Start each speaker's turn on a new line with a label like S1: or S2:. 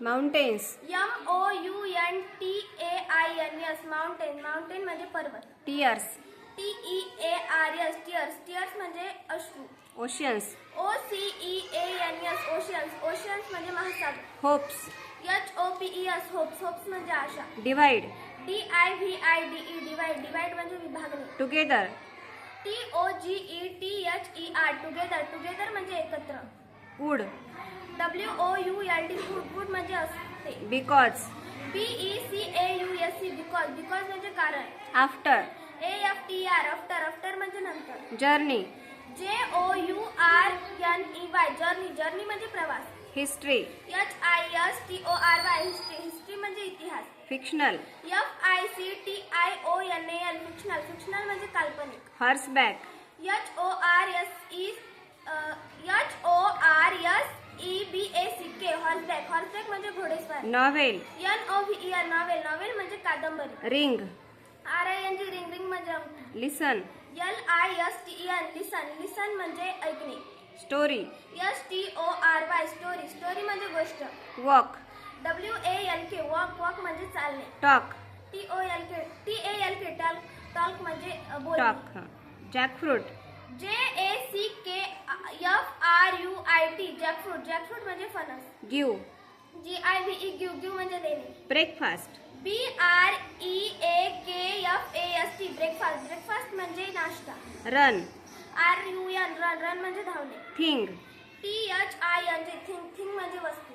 S1: Mountains.
S2: MOUNTAINS mountain. Mountain म्हणजे पर्वत.
S1: Tears.
S2: TEARS tears. Tears म्हणजे अश्रू.
S1: ओशियन्स.
S2: OCEANS oceans. ओशियन्स म्हणजे महासागर.
S1: होप्स.
S2: HOPES hopes. होप्स म्हणजे आशा.
S1: डिवाइड.
S2: DIVIDE divide. डिवाइड म्हणजे विभागणे.
S1: टुगेदर.
S2: TOGETHER together. टुगेदर म्हणजे एकत्र.
S1: वुड.
S2: WOULD wood. वूड म्हणजे असते.
S1: बिकॉज.
S2: BECAUSE because. बिकॉज म्हणजे कारण.
S1: आफ्टर.
S2: AFTER after. आफ्टर म्हणजे नंतर.
S1: जर्नी.
S2: JOURNEY journey. जर्नी म्हणजे प्रवास.
S1: हिस्ट्री.
S2: HISTORY history. हिस्ट्री म्हणजे इतिहास.
S1: फिक्शनल.
S2: FICTIONAL fictional. फिक्शनल म्हणजे काल्पनिक.
S1: हॉर्सबॅक.
S2: HORSEBACK हॉर्सबॅक. हॉर्सबॅक म्हणजे घोडेस्वार.
S1: नॉव्हेल.
S2: NOVEL novel. नॉवेल म्हणजे कादंबरी.
S1: रिंग.
S2: RING ring. रिंग म्हणजे अंगठी.
S1: लिसन.
S2: LISTEN लिसन. लिसन म्हणजे ऐकणे.
S1: स्टोरी.
S2: STORY story. स्टोरी म्हणजे गोष्ट.
S1: वॉक.
S2: WALK walk. वॉक म्हणजे चालणे.
S1: टॉक.
S2: TALK talk. टॉक म्हणजे बोलणे.
S1: Talk. Jackfruit.
S2: JACKFRUIT jackfruit. Jackfruit म्हणजे फणस.
S1: गिव.
S2: GIVE give. गिव म्हणजे देणे.
S1: ब्रेकफास्ट.
S2: BREAKFAST breakfast. ब्रेकफास्ट म्हणजे नाश्ता.
S1: रन.
S2: RUN run. रन म्हणजे धावणे.
S1: थिंग.
S2: THING thing. थिंग म्हणजे वस्तू.